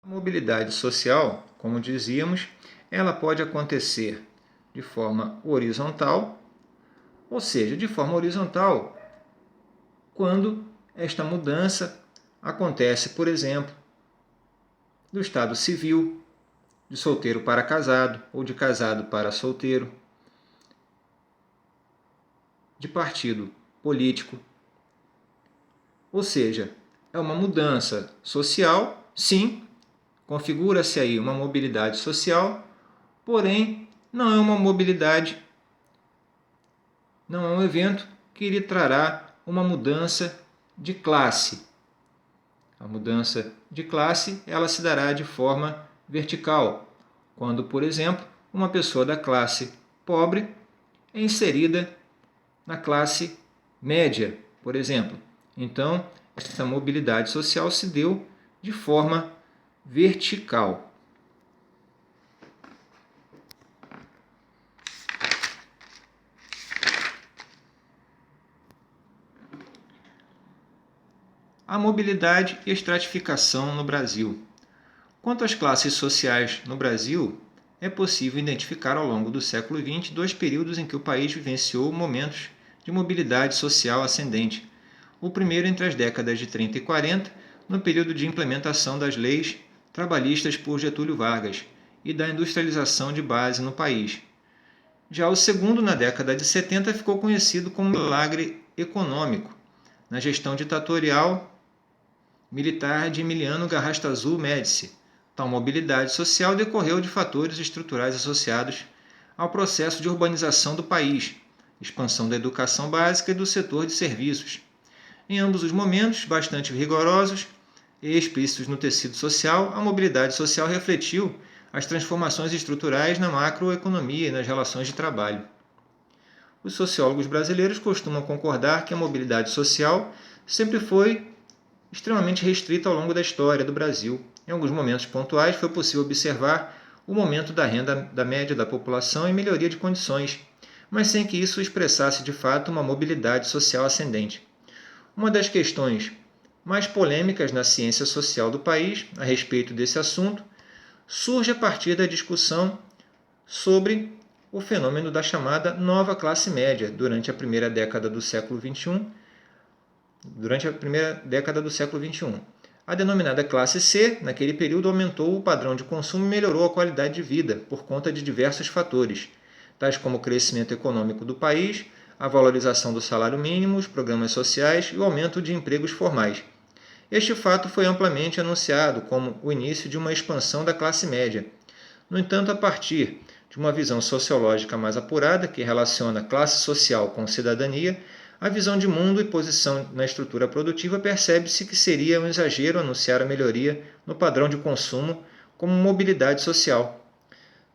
A mobilidade social, como dizíamos, ela pode acontecer de forma horizontal, ou seja, de forma horizontal, quando esta mudança acontece, por exemplo, do estado civil, de solteiro para casado ou de casado para solteiro, de partido político. Ou seja, é uma mudança social, sim, configura-se aí uma mobilidade social, porém não é uma mobilidade, não é um evento que lhe trará uma mudança de classe. A mudança de classe ela se dará de forma vertical, quando, por exemplo, uma pessoa da classe pobre é inserida na classe média, por exemplo. Então, essa mobilidade social se deu de forma vertical. A mobilidade e estratificação no Brasil. Quanto às classes sociais no Brasil, é possível identificar ao longo do século XX dois períodos em que o país vivenciou momentos de mobilidade social ascendente. O primeiro entre as décadas de 30 e 40, no período de implementação das leis trabalhistas por Getúlio Vargas e da industrialização de base no país. Já o segundo, na década de 70, ficou conhecido como milagre econômico, na gestão ditatorial militar de Emiliano Garrastazu Médici. Tal mobilidade social decorreu de fatores estruturais associados ao processo de urbanização do país, expansão da educação básica e do setor de serviços. Em ambos os momentos, bastante rigorosos e explícitos no tecido social, a mobilidade social refletiu as transformações estruturais na macroeconomia e nas relações de trabalho. Os sociólogos brasileiros costumam concordar que a mobilidade social sempre foi extremamente restrita ao longo da história do Brasil. Em alguns momentos pontuais foi possível observar o aumento da renda da média da população e melhoria de condições, mas sem que isso expressasse de fato uma mobilidade social ascendente. Uma das questões mais polêmicas na ciência social do país a respeito desse assunto surge a partir da discussão sobre o fenômeno da chamada nova classe média durante a primeira década do século XXI. A denominada classe C, naquele período, aumentou o padrão de consumo e melhorou a qualidade de vida por conta de diversos fatores, tais como o crescimento econômico do país, a valorização do salário mínimo, os programas sociais e o aumento de empregos formais. Este fato foi amplamente anunciado como o início de uma expansão da classe média. No entanto, a partir de uma visão sociológica mais apurada, que relaciona classe social com cidadania, a visão de mundo e posição na estrutura produtiva percebe-se que seria um exagero anunciar a melhoria no padrão de consumo como mobilidade social.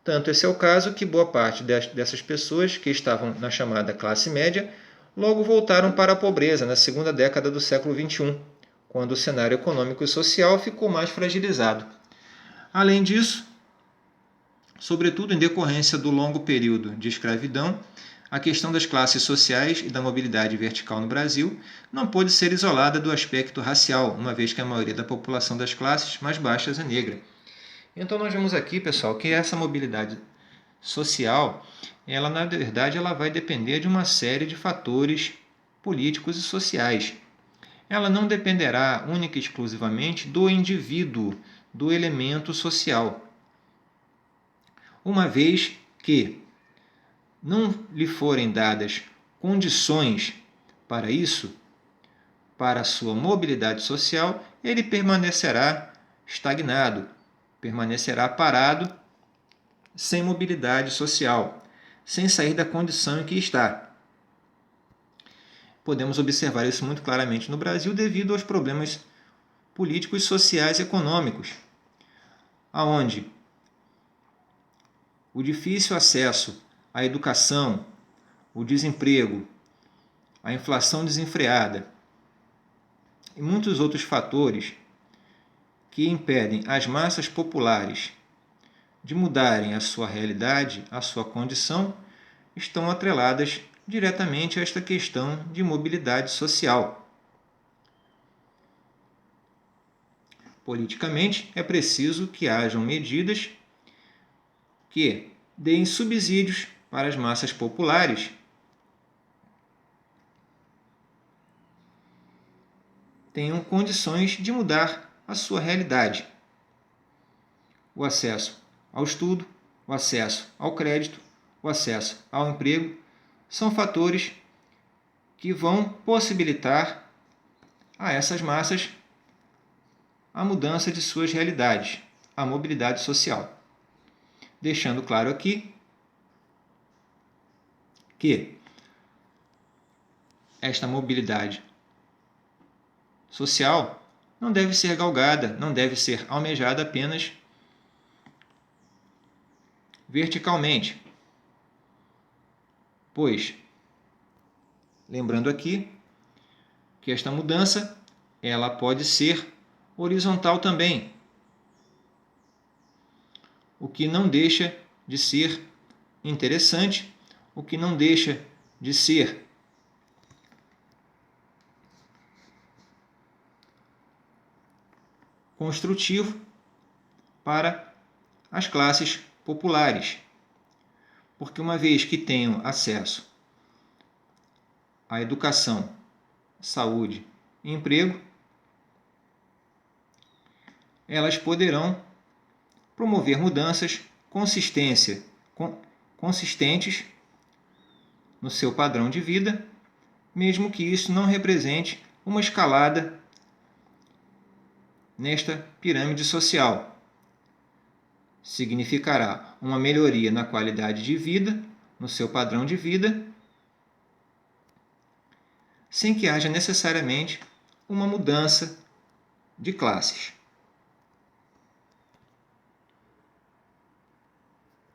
Tanto esse é o caso que boa parte dessas pessoas que estavam na chamada classe média logo voltaram para a pobreza na segunda década do século XXI, quando o cenário econômico e social ficou mais fragilizado. Além disso, sobretudo em decorrência do longo período de escravidão, a questão das classes sociais e da mobilidade vertical no Brasil não pôde ser isolada do aspecto racial, uma vez que a maioria da população das classes mais baixas é negra. Então nós vemos aqui, pessoal, que essa mobilidade social, ela na verdade ela vai depender de uma série de fatores políticos e sociais. Ela não dependerá única e exclusivamente do indivíduo, do elemento social. Uma vez que não lhe forem dadas condições para isso, para a sua mobilidade social, ele permanecerá estagnado, permanecerá parado, sem mobilidade social, sem sair da condição em que está. Podemos observar isso muito claramente no Brasil devido aos problemas políticos, sociais e econômicos, aonde o difícil acesso à educação, o desemprego, a inflação desenfreada e muitos outros fatores que impedem as massas populares de mudarem a sua realidade, a sua condição, estão atreladas diretamente a esta questão de mobilidade social. Politicamente, é preciso que hajam medidas que deem subsídios para as massas populares tenham condições de mudar a sua realidade. O acesso ao estudo, o acesso ao crédito, o acesso ao emprego são fatores que vão possibilitar a essas massas a mudança de suas realidades, a mobilidade social. Deixando claro aqui que esta mobilidade social não deve ser galgada, não deve ser almejada apenas verticalmente, pois, lembrando aqui que esta mudança ela pode ser horizontal também, o que não deixa de ser interessante, o que não deixa de ser construtivo para as classes populares, porque uma vez que tenham acesso à educação, saúde e emprego, elas poderão promover mudanças consistentes no seu padrão de vida, mesmo que isso não represente uma escalada nesta pirâmide social. Significará uma melhoria na qualidade de vida, no seu padrão de vida, sem que haja necessariamente uma mudança de classes.